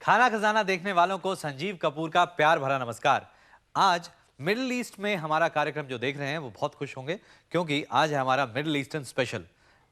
खाना खजाना देखने वालों को संजीव कपूर का प्यार भरा नमस्कार। आज मिडिल ईस्ट में हमारा कार्यक्रम जो देख रहे हैं वो बहुत खुश होंगे क्योंकि आज है हमारा मिडिल ईस्टर्न स्पेशल।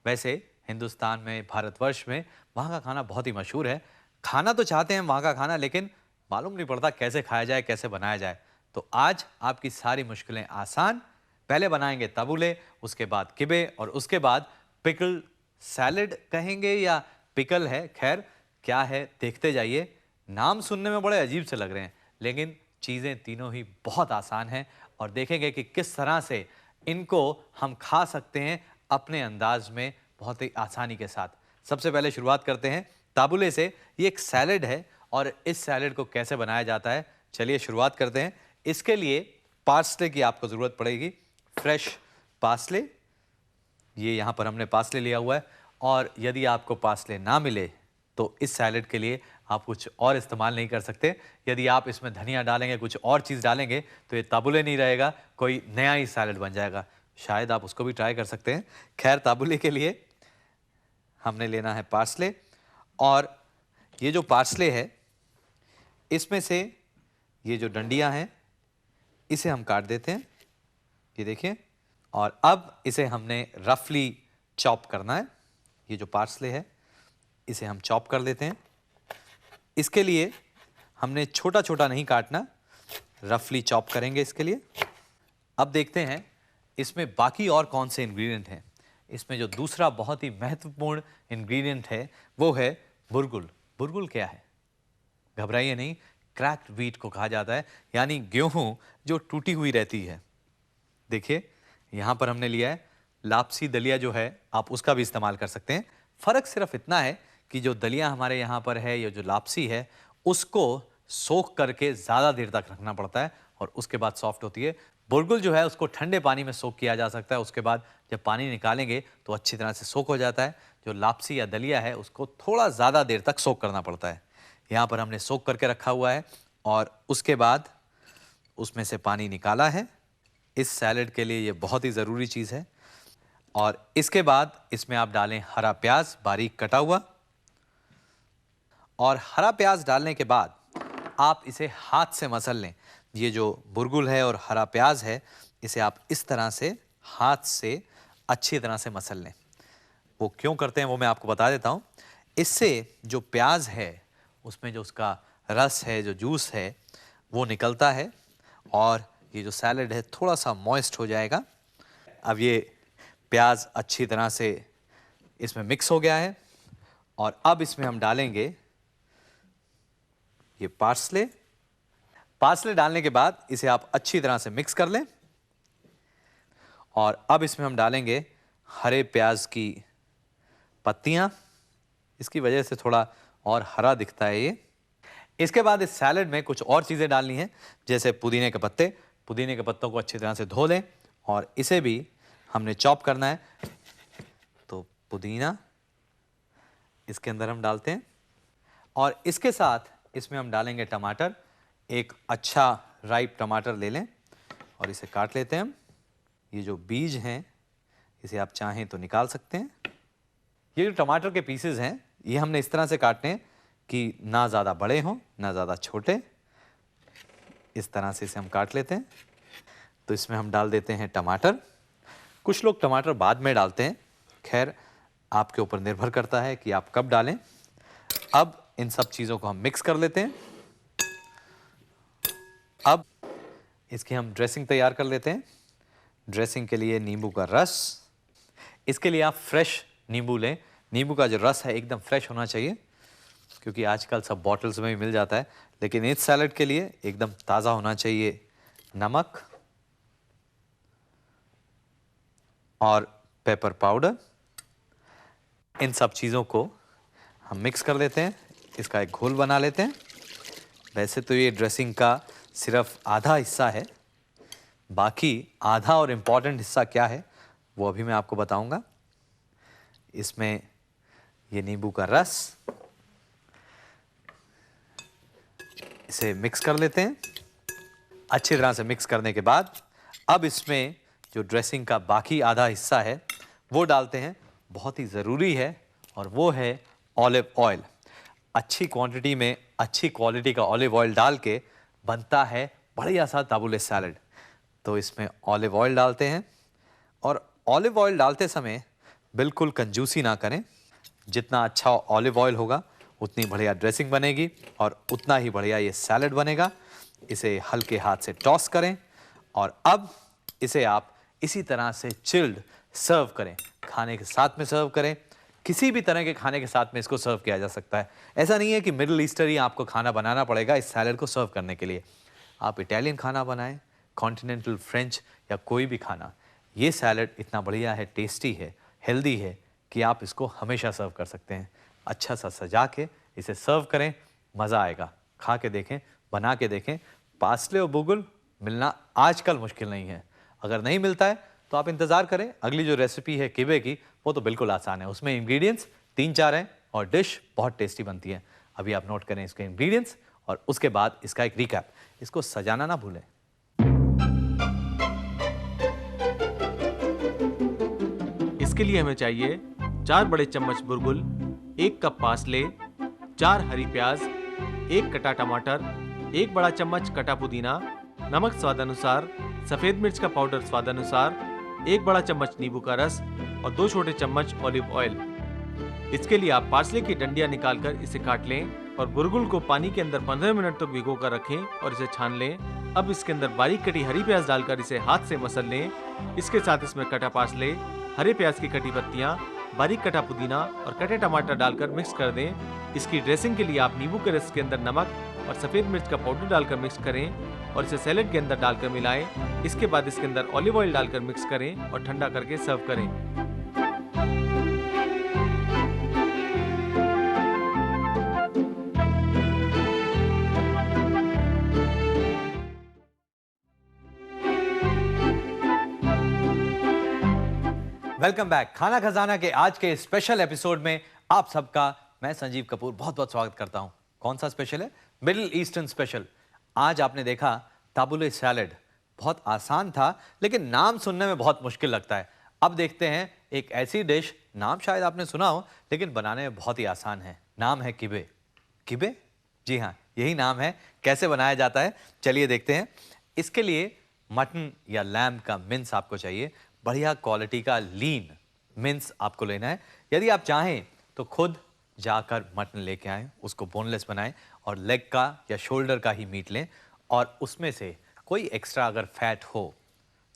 वैसे हिंदुस्तान में, भारतवर्ष में वहाँ का खाना बहुत ही मशहूर है। खाना तो चाहते हैं वहाँ का खाना, लेकिन मालूम नहीं पड़ता कैसे खाया जाए, कैसे बनाया जाए। तो आज आपकी सारी मुश्किलें आसान। पहले बनाएंगे तबुले, उसके बाद किबे और उसके बाद पिकल सैलेड कहेंगे या पिकल है, खैर क्या है देखते जाइए। नाम सुनने में बड़े अजीब से लग रहे हैं, लेकिन चीज़ें तीनों ही बहुत आसान हैं और देखेंगे कि किस तरह से इनको हम खा सकते हैं अपने अंदाज में बहुत ही आसानी के साथ। सबसे पहले शुरुआत करते हैं ताबुले से। ये एक सैलेड है और इस सैलेड को कैसे बनाया जाता है, चलिए शुरुआत करते हैं। इसके लिए पार्सले की आपको ज़रूरत पड़ेगी, फ्रेश पार्सले। ये यहाँ पर हमने पार्सले लिया हुआ है और यदि आपको पार्सले ना मिले तो इस सैलेड के लिए आप कुछ और इस्तेमाल नहीं कर सकते। यदि आप इसमें धनिया डालेंगे, कुछ और चीज़ डालेंगे तो ये ताबुले नहीं रहेगा, कोई नया ही सैलेड बन जाएगा। शायद आप उसको भी ट्राई कर सकते हैं। खैर, ताबुले के लिए हमने लेना है पार्सले और ये जो पार्सले है इसमें से ये जो डंडियाँ हैं इसे हम काट देते हैं, ये देखिए। और अब इसे हमने रफली चॉप करना है। ये जो पार्सले है इसे हम चॉप कर लेते हैं। इसके लिए हमने छोटा छोटा नहीं काटना, रफली चॉप करेंगे इसके लिए। अब देखते हैं इसमें बाकी और कौन से इंग्रेडिएंट हैं। इसमें जो दूसरा बहुत ही महत्वपूर्ण इंग्रेडिएंट है वो है बुरगुल। बुरगुल क्या है? घबराइए नहीं, क्रैक्ड व्हीट को कहा जाता है, यानी गेहूं जो टूटी हुई रहती है। देखिए यहाँ पर हमने लिया है। लापसी दलिया जो है आप उसका भी इस्तेमाल कर सकते हैं। फ़र्क सिर्फ इतना है कि जो दलिया हमारे यहाँ पर है, ये जो लापसी है, उसको सोख करके ज़्यादा देर तक रखना पड़ता है और उसके बाद सॉफ्ट होती है। बुरगुल जो है उसको ठंडे पानी में सोख किया जा सकता है, उसके बाद जब पानी निकालेंगे तो अच्छी तरह से सोख हो जाता है। जो लापसी या दलिया है उसको थोड़ा ज़्यादा देर तक सोख करना पड़ता है। यहाँ पर हमने सोख करके रखा हुआ है और उसके बाद उसमें से पानी निकाला है। इस सैलेड के लिए ये बहुत ही ज़रूरी चीज़ है। और इसके बाद इसमें आप डालें हरा प्याज बारीक कटा हुआ। और हरा प्याज डालने के बाद आप इसे हाथ से मसल लें। ये जो बुरगुल है और हरा प्याज है इसे आप इस तरह से हाथ से अच्छी तरह से मसल लें। वो क्यों करते हैं वो मैं आपको बता देता हूँ। इससे जो प्याज है उसमें जो उसका रस है, जो जूस है, वो निकलता है और ये जो सैलेड है थोड़ा सा मॉइस्ट हो जाएगा। अब ये प्याज अच्छी तरह से इसमें मिक्स हो गया है और अब इसमें हम डालेंगे ये पार्सले। पार्सले डालने के बाद इसे आप अच्छी तरह से मिक्स कर लें और अब इसमें हम डालेंगे हरे प्याज की पत्तियां। इसकी वजह से थोड़ा और हरा दिखता है ये। इसके बाद इस सैलेड में कुछ और चीज़ें डालनी हैं, जैसे पुदीने के पत्ते। पुदीने के पत्तों को अच्छी तरह से धो लें और इसे भी हमने चॉप करना है। तो पुदीना इसके अंदर हम डालते हैं और इसके साथ इसमें हम डालेंगे टमाटर। एक अच्छा राइप टमाटर ले लें और इसे काट लेते हैं हम। ये जो बीज हैं इसे आप चाहें तो निकाल सकते हैं। ये जो टमाटर के पीसेस हैं ये हमने इस तरह से काटने हैं कि ना ज़्यादा बड़े हों ना ज़्यादा छोटे। इस तरह से इसे हम काट लेते हैं। तो इसमें हम डाल देते हैं टमाटर। कुछ लोग टमाटर बाद में डालते हैं, खैर आपके ऊपर निर्भर करता है कि आप कब डालें। अब इन सब चीज़ों को हम मिक्स कर लेते हैं। अब इसकी हम ड्रेसिंग तैयार कर लेते हैं। ड्रेसिंग के लिए नींबू का रस। इसके लिए आप फ्रेश नींबू लें। नींबू का जो रस है एकदम फ्रेश होना चाहिए, क्योंकि आजकल सब बॉटल्स में भी मिल जाता है, लेकिन इस सैलेड के लिए एकदम ताज़ा होना चाहिए। नमक और पेपर पाउडर, इन सब चीज़ों को हम मिक्स कर लेते हैं। इसका एक घोल बना लेते हैं। वैसे तो ये ड्रेसिंग का सिर्फ आधा हिस्सा है, बाकी आधा और इम्पॉर्टेंट हिस्सा क्या है वो अभी मैं आपको बताऊंगा। इसमें ये नींबू का रस, इसे मिक्स कर लेते हैं। अच्छी तरह से मिक्स करने के बाद अब इसमें जो ड्रेसिंग का बाकी आधा हिस्सा है वो डालते हैं। बहुत ही ज़रूरी है और वो है ऑलिव ऑयल। अच्छी क्वांटिटी में अच्छी क्वालिटी का ऑलिव ऑयल डाल के बनता है बढ़िया सा ताबुले सैलड। तो इसमें ऑलिव ऑयल डालते हैं और ऑलिव ऑयल डालते समय बिल्कुल कंजूसी ना करें। जितना अच्छा ऑलिव ऑयल होगा उतनी बढ़िया ड्रेसिंग बनेगी और उतना ही बढ़िया ये सैलड बनेगा। इसे हल्के हाथ से टॉस करें और अब इसे आप इसी तरह से चिल्ड सर्व करें, खाने के साथ में सर्व करें। किसी भी तरह के खाने के साथ में इसको सर्व किया जा सकता है। ऐसा नहीं है कि मिडिल ईस्टर्न ही आपको खाना बनाना पड़ेगा इस सैलड को सर्व करने के लिए। आप इटालियन खाना बनाएं, कॉन्टिनेंटल, फ्रेंच या कोई भी खाना, ये सैलड इतना बढ़िया है, टेस्टी है, हेल्दी है कि आप इसको हमेशा सर्व कर सकते हैं। अच्छा सा सजा के इसे सर्व करें, मज़ा आएगा। खा के देखें, बना के देखें। पार्सले और बुगुल मिलना आजकल मुश्किल नहीं है। अगर नहीं मिलता है तो आप इंतज़ार करें। अगली जो रेसिपी है किबे की, वो तो बिल्कुल आसान है। उसमें इंग्रेडिएंट्स 3-4 हैं और डिश बहुत टेस्टी बनती है। अभी आप नोट करें इसके इंग्रेडिएंट्स और उसके बाद इसका एक रिकैप। इसको सजाना ना भूलें। इसके लिए हमें चाहिए 4 बड़े चम्मच बुरगुल, 1 कप पार्सले, 4 हरी प्याज, 1 कटा टमाटर, 1 बड़ा चम्मच कटा पुदीना, नमक स्वादानुसार, सफेद मिर्च का पाउडर स्वादानुसार, 1 बड़ा चम्मच नींबू का रस और 2 छोटे चम्मच ऑलिव ऑयल। इसके लिए आप पार्सले की डंडियां निकालकर इसे काट लें और बुरगुल को पानी के अंदर 15 मिनट तक भिगो कर रखें और इसे छान लें। अब इसके अंदर बारीक कटी हरी प्याज डालकर इसे हाथ से मसल लें। इसके साथ इसमें कटा पार्सले, हरे प्याज की कटी पत्तियां, बारीक कटा पुदीना और कटे टमाटर डालकर मिक्स कर दें। इसकी ड्रेसिंग के लिए आप नींबू के रस के अंदर नमक और सफेद मिर्च का पाउडर डालकर मिक्स करें और इसे सैलेड के अंदर डालकर मिलाएं। इसके बाद इसके अंदर ऑलिव ऑयल डालकर मिक्स करें और ठंडा करके सर्व करें। Welcome back. खाना खजाना के आज के स्पेशल एपिसोड में आप सबका मैं संजीव कपूर बहुत बहुत स्वागत करता हूं। कौन सा स्पेशल है? Middle eastern special. आज आपने देखा ताबुले सैलड, बहुत आसान था लेकिन नाम सुनने में बहुत मुश्किल लगता है। अब देखते हैं एक ऐसी डिश, नाम शायद आपने सुना हो लेकिन बनाने में बहुत ही आसान है। नाम है किबे। किबे? जी हाँ, यही नाम है। कैसे बनाया जाता है चलिए देखते हैं। इसके लिए मटन या लैम्ब का मिंस आपको चाहिए। बढ़िया क्वालिटी का लीन मिंस आपको लेना है। यदि आप चाहें तो खुद जाकर मटन लेके आएं, उसको बोनलेस बनाएं और लेग का या शोल्डर का ही मीट लें और उसमें से कोई एक्स्ट्रा अगर फैट हो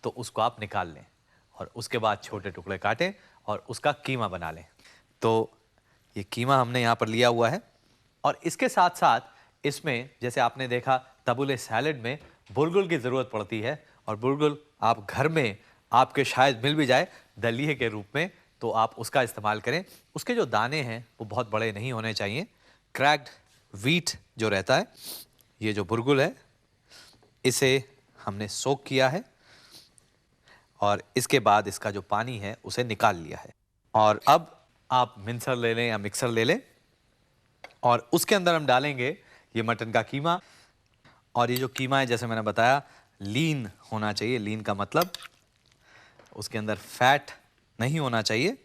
तो उसको आप निकाल लें और उसके बाद छोटे टुकड़े काटें और उसका कीमा बना लें। तो ये कीमा हमने यहाँ पर लिया हुआ है और इसके साथ साथ इसमें जैसे आपने देखा ताबुले सैलड में बुरगुल की ज़रूरत पड़ती है और बुरगुल आप घर में आपके शायद मिल भी जाए दलिए के रूप में, तो आप उसका इस्तेमाल करें। उसके जो दाने हैं वो बहुत बड़े नहीं होने चाहिए। क्रैक्ड व्हीट जो रहता है, ये जो बुरगुल है इसे हमने सोक किया है और इसके बाद इसका जो पानी है उसे निकाल लिया है। और अब आप मिक्सर ले लें या मिक्सर ले लें और उसके अंदर हम डालेंगे ये मटन का कीमा। और ये जो कीमा है जैसे मैंने बताया लीन होना चाहिए। लीन का मतलब उसके अंदर फैट नहीं होना चाहिए।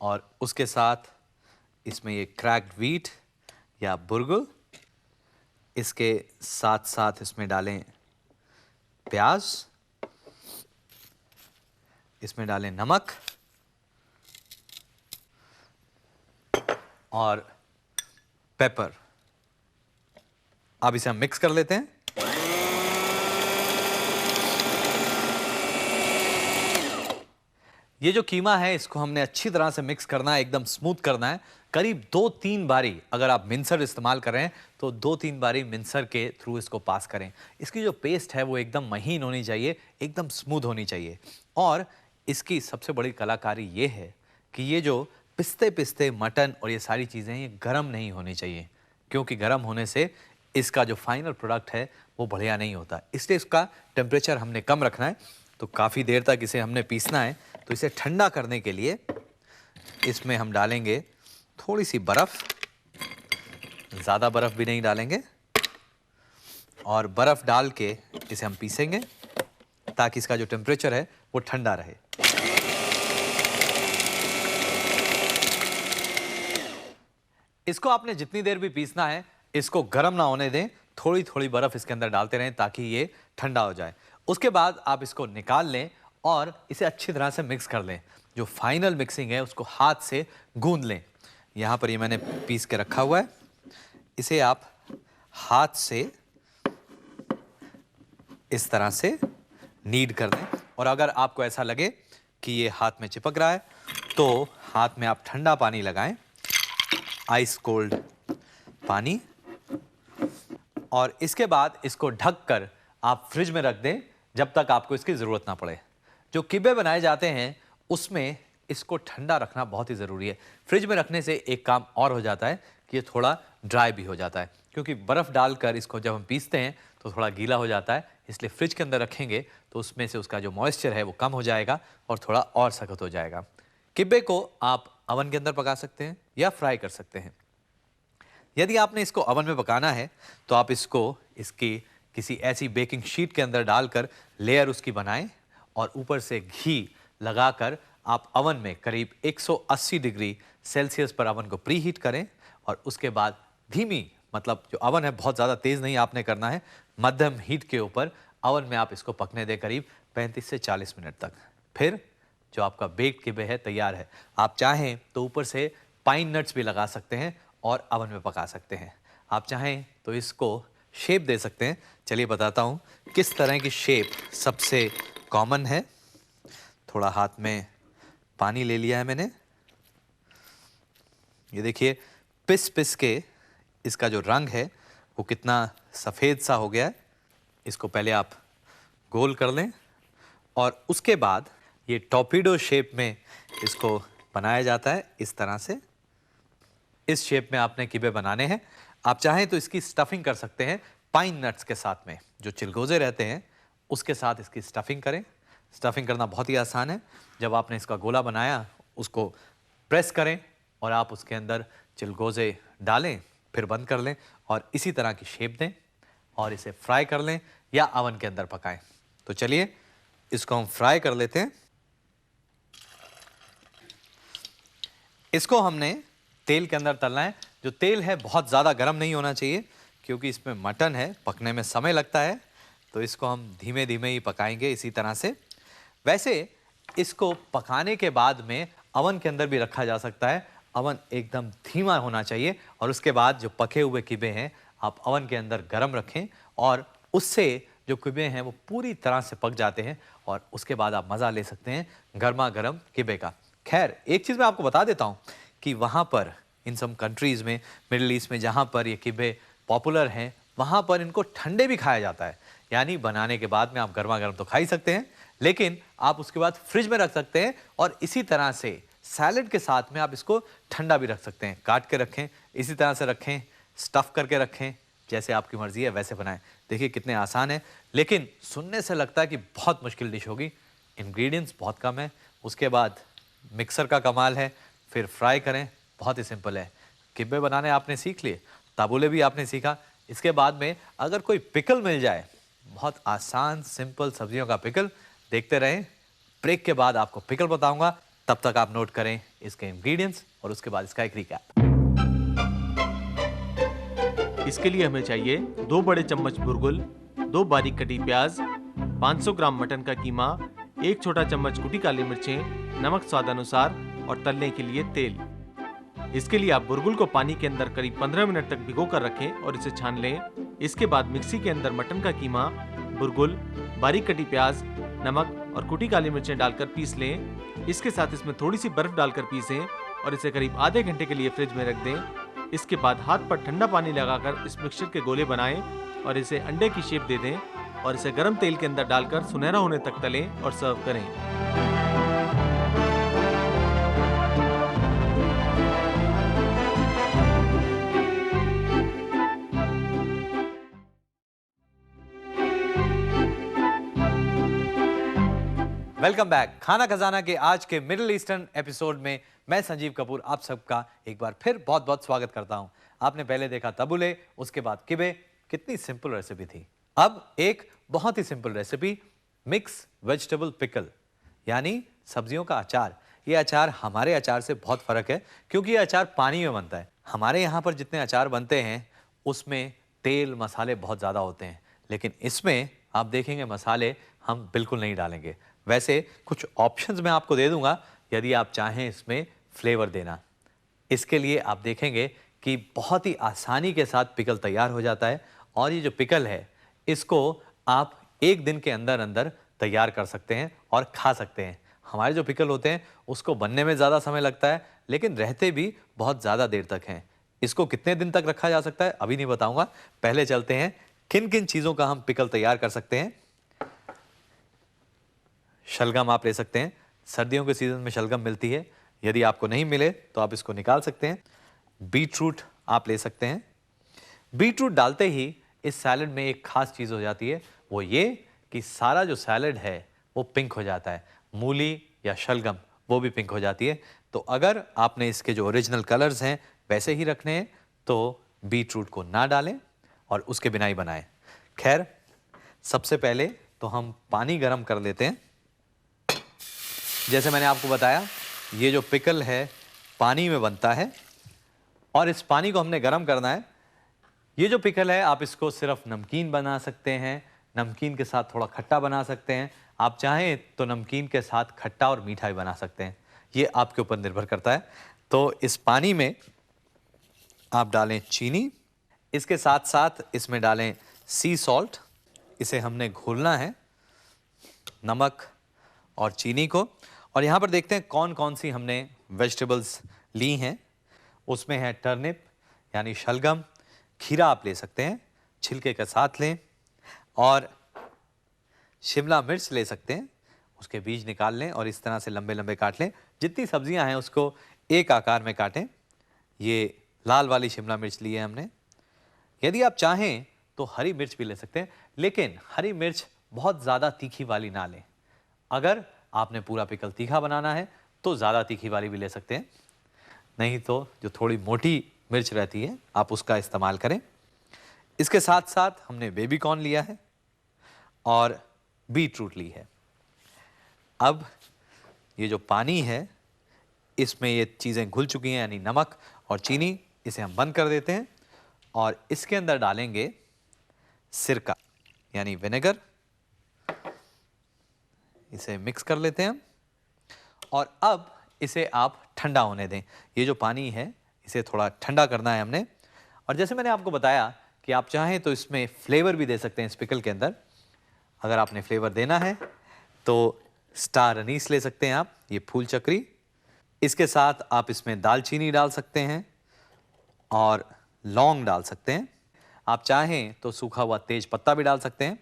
और उसके साथ इसमें ये क्रैक्ड व्हीट या बुरगुल, इसके साथ साथ इसमें डालें प्याज, इसमें डालें नमक और पेपर। अब इसे हम मिक्स कर लेते हैं। ये जो कीमा है इसको हमने अच्छी तरह से मिक्स करना है, एकदम स्मूथ करना है। करीब 2-3 बारी, अगर आप मिक्सर इस्तेमाल कर रहे हैं तो 2-3 बारी मिक्सर के थ्रू इसको पास करें। इसकी जो पेस्ट है वो एकदम महीन होनी चाहिए, एकदम स्मूथ होनी चाहिए। और इसकी सबसे बड़ी कलाकारी ये है कि ये जो पिस्ते पिस्ते मटन और ये सारी चीज़ें ये गर्म नहीं होनी चाहिए, क्योंकि गर्म होने से इसका जो फाइनल प्रोडक्ट है वो बढ़िया नहीं होता। इसलिए इसका टेम्परेचर हमने कम रखना है। तो काफ़ी देर तक इसे हमने पीसना है। तो इसे ठंडा करने के लिए इसमें हम डालेंगे थोड़ी सी बर्फ़, ज़्यादा बर्फ़ भी नहीं डालेंगे, और बर्फ़ डाल के इसे हम पीसेंगे ताकि इसका जो टेम्परेचर है वो ठंडा रहे। इसको आपने जितनी देर भी पीसना है, इसको गर्म ना होने दें, थोड़ी थोड़ी बर्फ इसके अंदर डालते रहें ताकि ये ठंडा हो जाए। उसके बाद आप इसको निकाल लें और इसे अच्छी तरह से मिक्स कर लें। जो फाइनल मिक्सिंग है उसको हाथ से गूंद लें। यहाँ पर ये मैंने पीस के रखा हुआ है, इसे आप हाथ से इस तरह से नीड कर दें। और अगर आपको ऐसा लगे कि ये हाथ में चिपक रहा है तो हाथ में आप ठंडा पानी लगाएं, आइस कोल्ड पानी, और इसके बाद इसको ढककर आप फ्रिज में रख दें जब तक आपको इसकी ज़रूरत ना पड़े। जो किबे बनाए जाते हैं उसमें इसको ठंडा रखना बहुत ही ज़रूरी है। फ्रिज में रखने से एक काम और हो जाता है कि ये थोड़ा ड्राई भी हो जाता है, क्योंकि बर्फ़ डालकर इसको जब हम पीसते हैं तो थोड़ा गीला हो जाता है। इसलिए फ्रिज के अंदर रखेंगे तो उसमें से उसका जो मॉइस्चर है वो कम हो जाएगा और थोड़ा और सख्त हो जाएगा। किब्बे को आप अवन के अंदर पका सकते हैं या फ्राई कर सकते हैं। यदि आपने इसको अवन में पकाना है तो आप इसको इसकी किसी ऐसी बेकिंग शीट के अंदर डालकर लेयर उसकी बनाएं और ऊपर से घी लगाकर आप अवन में करीब 180 डिग्री सेल्सियस पर अवन को प्री हीट करें। और उसके बाद धीमी, मतलब जो अवन है बहुत ज़्यादा तेज़ नहीं आपने करना है, मध्यम हीट के ऊपर अवन में आप इसको पकने दें करीब 35 से 40 मिनट तक। फिर जो आपका बेक्ड किबे है तैयार है। आप चाहें तो ऊपर से पाइन नट्स भी लगा सकते हैं और अवन में पका सकते हैं। आप चाहें तो इसको शेप दे सकते हैं। चलिए बताता हूँ किस तरह की शेप सबसे कॉमन है। थोड़ा हाथ में पानी ले लिया है मैंने, ये देखिए पिस पिस के इसका जो रंग है वो कितना सफ़ेद सा हो गया है। इसको पहले आप गोल कर लें और उसके बाद ये टॉर्पीडो शेप में इसको बनाया जाता है। इस तरह से इस शेप में आपने किबे बनाने हैं। आप चाहें तो इसकी स्टफिंग कर सकते हैं पाइन नट्स के साथ में, जो चिलगोज़े रहते हैं उसके साथ इसकी स्टफिंग करें। स्टफिंग करना बहुत ही आसान है। जब आपने इसका गोला बनाया उसको प्रेस करें और आप उसके अंदर चिलगोज़े डालें, फिर बंद कर लें और इसी तरह की शेप दें और इसे फ्राई कर लें या अवन के अंदर पकाएं। तो चलिए इसको हम फ्राई कर लेते हैं। इसको हमने तेल के अंदर तलना है। जो तेल है बहुत ज़्यादा गर्म नहीं होना चाहिए, क्योंकि इसमें मटन है, पकने में समय लगता है। तो इसको हम धीमे धीमे ही पकाएंगे इसी तरह से। वैसे इसको पकाने के बाद में अवन के अंदर भी रखा जा सकता है। अवन एकदम धीमा होना चाहिए और उसके बाद जो पके हुए किबे हैं आप अवन के अंदर गर्म रखें और उससे जो किबे हैं वो पूरी तरह से पक जाते हैं और उसके बाद आप मज़ा ले सकते हैं गर्मा गर्म किबे का। खैर, एक चीज़ मैं आपको बता देता हूँ कि वहाँ पर इन सम कंट्रीज़ में, मिडिल ईस्ट में, जहाँ पर ये किबे पॉपुलर हैं, वहाँ पर इनको ठंडे भी खाया जाता है। यानी बनाने के बाद में आप गर्मा गर्म तो खा ही सकते हैं, लेकिन आप उसके बाद फ्रिज में रख सकते हैं और इसी तरह से सैलेड के साथ में आप इसको ठंडा भी रख सकते हैं। काट के रखें, इसी तरह से रखें, स्टफ़ करके रखें, जैसे आपकी मर्ज़ी है वैसे बनाएं। देखिए कितने आसान है, लेकिन सुनने से लगता है कि बहुत मुश्किल डिश होगी। इंग्रेडिएंट्स बहुत कम है, उसके बाद मिक्सर का कमाल है, फिर फ्राई करें, बहुत ही सिंपल है। किब्बे बनाने आपने सीख लिए, ताबूले भी आपने सीखा। इसके बाद में अगर कोई पिकल मिल जाए, बहुत आसान सिंपल सब्जियों का पिकल, देखते रहें। ब्रेक के बाद आपको पिकल बताऊंगा, तब तक आप नोट करें इसके इंग्रेडिएंट्स और उसके बाद इसका एक रिकैप। इसके लिए हमें चाहिए 2 बड़े चम्मच बुरगुल, 2 बारीक कटी प्याज, 500 ग्राम मटन का कीमा, 1 छोटा चम्मच कुटी काली मिर्चें, नमक स्वाद अनुसार और तलने के लिए तेल। इसके लिए आप बुरगुल को पानी के अंदर करीब 15 मिनट तक भिगो कर रखें और इसे छान लें। इसके बाद मिक्सी के अंदर मटन का कीमा, बुरगुल, बारीक कटी प्याज, नमक और कुटी काली मिर्चें डालकर पीस लें। इसके साथ इसमें थोड़ी सी बर्फ डालकर पीसें और इसे करीब आधे घंटे के लिए फ्रिज में रख दें। इसके बाद हाथ पर ठंडा पानी लगाकर इस मिक्सचर के गोले बनाएं और इसे अंडे की शेप दे दें और इसे गर्म तेल के अंदर डालकर सुनहरा होने तक तलें और सर्व करें। Welcome back. खाना खजाना के आज के मिडिल ईस्टर्न एपिसोड में मैं संजीव कपूर आप सबका एक बार फिर बहुत बहुत स्वागत करता हूं। आपने पहले देखा तबुले, उसके बाद किबे। कितनी सिंपल रेसिपी थी। अब एक बहुत ही simple recipe, mix vegetable pickle, यानी सब्जियों का अचार। ये अचार हमारे अचार से बहुत फर्क है, क्योंकि ये अचार पानी में बनता है। हमारे यहाँ पर जितने अचार बनते हैं उसमें तेल मसाले बहुत ज़्यादा होते हैं, लेकिन इसमें आप देखेंगे मसाले हम बिल्कुल नहीं डालेंगे। वैसे कुछ ऑप्शंस मैं आपको दे दूंगा यदि आप चाहें इसमें फ्लेवर देना। इसके लिए आप देखेंगे कि बहुत ही आसानी के साथ पिकल तैयार हो जाता है और ये जो पिकल है इसको आप एक दिन के अंदर अंदर तैयार कर सकते हैं और खा सकते हैं। हमारे जो पिकल होते हैं उसको बनने में ज़्यादा समय लगता है, लेकिन रहते भी बहुत ज़्यादा देर तक हैं। इसको कितने दिन तक रखा जा सकता है अभी नहीं बताऊंगा। पहले चलते हैं किन किन चीज़ों का हम पिकल तैयार कर सकते हैं। शलगम आप ले सकते हैं, सर्दियों के सीजन में शलगम मिलती है। यदि आपको नहीं मिले तो आप इसको निकाल सकते हैं। बीट रूट आप ले सकते हैं। बीट रूट डालते ही इस सैलड में एक खास चीज़ हो जाती है, वो ये कि सारा जो सैलड है वो पिंक हो जाता है। मूली या शलगम वो भी पिंक हो जाती है। तो अगर आपने इसके जो ओरिजिनल कलर्स हैं वैसे ही रखने हैं तो बीट रूट को ना डालें और उसके बिना ही बनाएं। खैर, सबसे पहले तो हम पानी गर्म कर लेते हैं। जैसे मैंने आपको बताया, ये जो पिकल है पानी में बनता है और इस पानी को हमने गर्म करना है। ये जो पिकल है आप इसको सिर्फ नमकीन बना सकते हैं, नमकीन के साथ थोड़ा खट्टा बना सकते हैं। आप चाहें तो नमकीन के साथ खट्टा और मीठा भी बना सकते हैं, ये आपके ऊपर निर्भर करता है। तो इस पानी में आप डालें चीनी, इसके साथ साथ इसमें डालें सी सॉल्ट। इसे हमने घोलना है, नमक और चीनी को। और यहाँ पर देखते हैं कौन कौन सी हमने वेजिटेबल्स ली हैं। उसमें है टर्निप यानी शलगम, खीरा आप ले सकते हैं, छिलके के साथ लें, और शिमला मिर्च ले सकते हैं, उसके बीज निकाल लें और इस तरह से लंबे लंबे काट लें। जितनी सब्जियां हैं उसको एक आकार में काटें। ये लाल वाली शिमला मिर्च ली है हमने। यदि आप चाहें तो हरी मिर्च भी ले सकते हैं, लेकिन हरी मिर्च बहुत ज़्यादा तीखी वाली ना लें। अगर आपने पूरा पिकल तीखा बनाना है तो ज़्यादा तीखी वाली भी ले सकते हैं, नहीं तो जो थोड़ी मोटी मिर्च रहती है आप उसका इस्तेमाल करें। इसके साथ साथ हमने बेबी कॉर्न लिया है और बीट रूट ली है। अब ये जो पानी है इसमें ये चीज़ें घुल चुकी हैं, यानी नमक और चीनी। इसे हम बंद कर देते हैं और इसके अंदर डालेंगे सिरका यानी विनेगर। इसे मिक्स कर लेते हैं हम और अब इसे आप ठंडा होने दें। ये जो पानी है इसे थोड़ा ठंडा करना है हमने। और जैसे मैंने आपको बताया कि आप चाहें तो इसमें फ्लेवर भी दे सकते हैं इस पिकल के अंदर। अगर आपने फ्लेवर देना है तो स्टार अनीस ले सकते हैं आप, ये फूल चक्री। इसके साथ आप इसमें दालचीनी डाल सकते हैं और लौंग डाल सकते हैं। आप चाहें तो सूखा हुआ तेज पत्ता भी डाल सकते हैं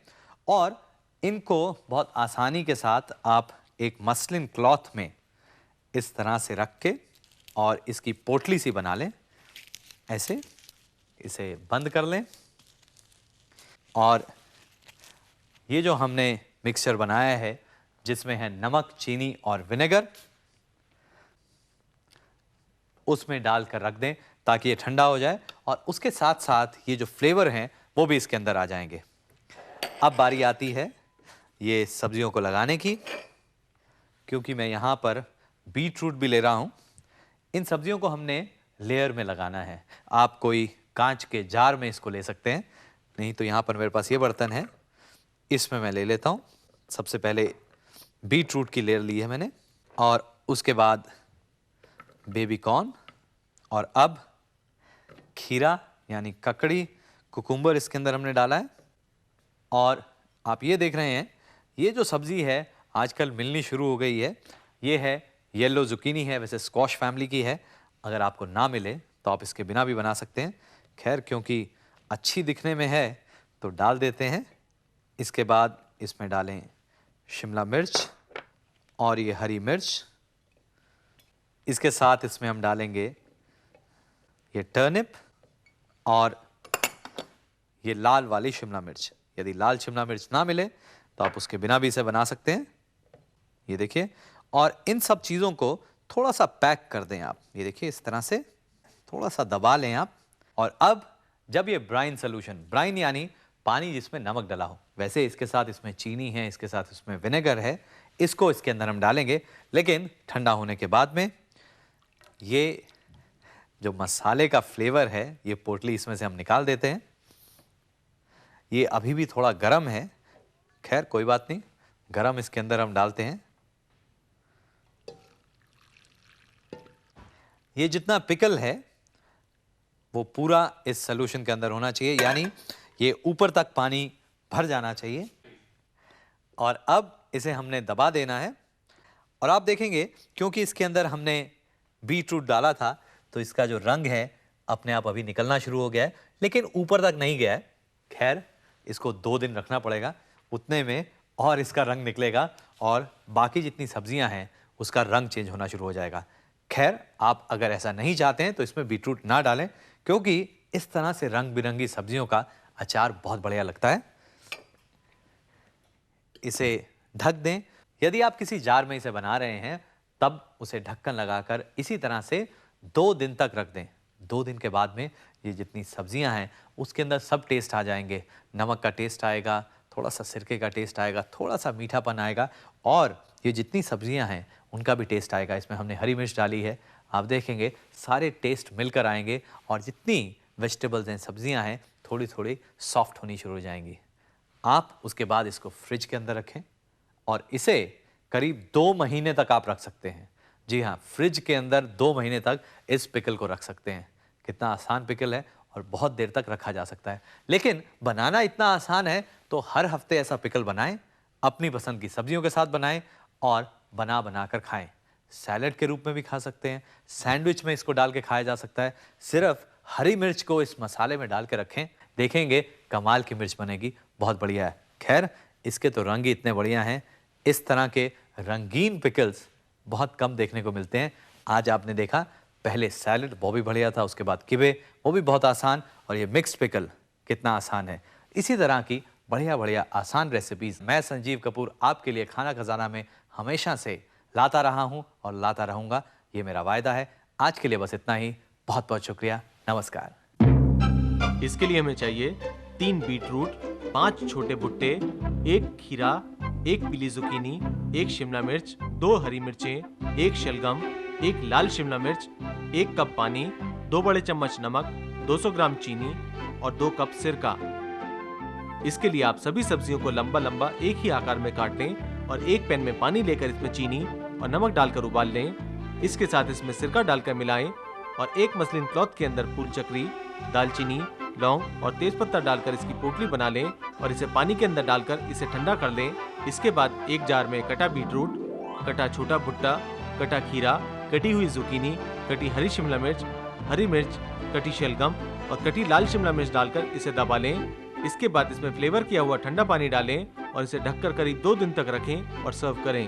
और इनको बहुत आसानी के साथ आप एक मसलिन क्लॉथ में इस तरह से रख के और इसकी पोटली सी बना लें। ऐसे इसे बंद कर लें और ये जो हमने मिक्सचर बनाया है जिसमें है नमक, चीनी और विनेगर, उसमें डालकर रख दें ताकि ये ठंडा हो जाए और उसके साथ साथ ये जो फ्लेवर हैं वो भी इसके अंदर आ जाएंगे। अब बारी आती है ये सब्जियों को लगाने की। क्योंकि मैं यहाँ पर बीट रूट भी ले रहा हूँ, इन सब्जियों को हमने लेयर में लगाना है। आप कोई कांच के जार में इसको ले सकते हैं, नहीं तो यहाँ पर मेरे पास ये बर्तन है, इसमें मैं ले लेता हूँ। सबसे पहले बीट रूट की लेयर ली है मैंने और उसके बाद बेबी कॉर्न और अब खीरा यानी ककड़ी, कुकुम्बर इसके अंदर हमने डाला है। और आप ये देख रहे हैं ये जो सब्जी है आजकल मिलनी शुरू हो गई है, ये है येलो जुकीनी है, वैसे स्क्वाश फैमिली की है। अगर आपको ना मिले तो आप इसके बिना भी बना सकते हैं। खैर, क्योंकि अच्छी दिखने में है तो डाल देते हैं। इसके बाद इसमें डालें शिमला मिर्च और ये हरी मिर्च। इसके साथ इसमें हम डालेंगे ये टर्निप और ये लाल वाली शिमला मिर्च। यदि लाल शिमला मिर्च ना मिले तो आप उसके बिना भी इसे बना सकते हैं। ये देखिए, और इन सब चीज़ों को थोड़ा सा पैक कर दें आप। ये देखिए, इस तरह से थोड़ा सा दबा लें आप। और अब जब ये ब्राइन सोल्यूशन, ब्राइन यानी पानी जिसमें नमक डला हो, वैसे इसके साथ इसमें चीनी है, इसके साथ इसमें विनेगर है, इसको इसके अंदर हम डालेंगे, लेकिन ठंडा होने के बाद में। ये जो मसाले का फ्लेवर है ये पोटली इसमें से हम निकाल देते हैं। ये अभी भी थोड़ा गर्म है, खैर कोई बात नहीं, गरम इसके अंदर हम डालते हैं। ये जितना पिकल है वो पूरा इस सॉल्यूशन के अंदर होना चाहिए, यानी ये ऊपर तक पानी भर जाना चाहिए। और अब इसे हमने दबा देना है। और आप देखेंगे क्योंकि इसके अंदर हमने बीट रूट डाला था तो इसका जो रंग है अपने आप अभी निकलना शुरू हो गया है, लेकिन ऊपर तक नहीं गया है। खैर इसको 2 दिन रखना पड़ेगा, उतने में और इसका रंग निकलेगा और बाकी जितनी सब्जियां हैं उसका रंग चेंज होना शुरू हो जाएगा। खैर आप अगर ऐसा नहीं चाहते हैं तो इसमें बीटरूट ना डालें, क्योंकि इस तरह से रंग बिरंगी सब्जियों का अचार बहुत बढ़िया लगता है। इसे ढक दें। यदि आप किसी जार में इसे बना रहे हैं तब उसे ढक्कन लगाकर इसी तरह से 2 दिन तक रख दें। 2 दिन के बाद में ये जितनी सब्जियां हैं उसके अंदर सब टेस्ट आ जाएंगे। नमक का टेस्ट आएगा, थोड़ा सा सिरके का टेस्ट आएगा, थोड़ा सा मीठापन आएगा और ये जितनी सब्जियां हैं उनका भी टेस्ट आएगा। इसमें हमने हरी मिर्च डाली है, आप देखेंगे सारे टेस्ट मिलकर आएंगे और जितनी वेजिटेबल्स हैं, सब्जियां हैं, थोड़ी थोड़ी सॉफ्ट होनी शुरू हो जाएंगी। आप उसके बाद इसको फ्रिज के अंदर रखें और इसे करीब 2 महीने तक आप रख सकते हैं। जी हाँ, फ्रिज के अंदर 2 महीने तक इस पिकल को रख सकते हैं। कितना आसान पिकल है और बहुत देर तक रखा जा सकता है। लेकिन बनाना इतना आसान है तो हर हफ्ते ऐसा पिकल बनाएं, अपनी पसंद की सब्जियों के साथ बनाएं और बना बना कर खाएं। सैलेड के रूप में भी खा सकते हैं, सैंडविच में इसको डाल के खाया जा सकता है। सिर्फ हरी मिर्च को इस मसाले में डाल के रखें, देखेंगे कमाल की मिर्च बनेगी, बहुत बढ़िया है। खैर इसके तो रंग ही इतने बढ़िया हैं। इस तरह के रंगीन पिकल्स बहुत कम देखने को मिलते हैं। आज आपने देखा पहले सैलेड वो भी बढ़िया था, उसके बाद किबे वो भी बहुत आसान, और ये मिक्स्ड पिकल कितना आसान है। इसी तरह की बढ़िया बढ़िया आसान रेसिपीज मैं संजीव कपूर आपके लिए खाना खजाना में हमेशा से लाता रहा हूं और लाता रहूंगा, ये मेरा वायदा है। आज के लिए बस इतना ही, बहुत बहुत शुक्रिया, नमस्कार। इसके लिए हमें चाहिए 3 बीटरूट, 5 छोटे भुट्टे, 1 खीरा, 1 पीली जुकीनी, 1 शिमला मिर्च, 2 हरी मिर्चें, 1 शलगम, 1 लाल शिमला मिर्च, 1 कप पानी, 2 बड़े चम्मच नमक, 200 ग्राम चीनी और 2 कप सिरका। इसके लिए आप सभी सब्जियों को लंबा लंबा एक ही आकार में काट लें और एक पैन में पानी लेकर इसमें चीनी और नमक डालकर उबाल लें। इसके साथ इसमें सिरका डालकर मिलाएं और एक मसलिन क्लॉथ के अंदर फूल चक्री, दालचीनी, लौंग और तेजपत्ता डालकर इसकी पोटली बना लें और इसे पानी के अंदर डालकर इसे ठंडा कर लें। इसके बाद एक जार में कटा बीटरूट, कटा छोटा भुट्टा, कटा खीरा, कटी हुई जुकीनी, कटी हरी शिमला मिर्च, हरी मिर्च, कटी शलगम और कटी लाल शिमला मिर्च डालकर इसे दबा लें। इसके बाद इसमें फ्लेवर किया हुआ ठंडा पानी डालें और इसे ढककर करीब 2 दिन तक रखें और सर्व करें।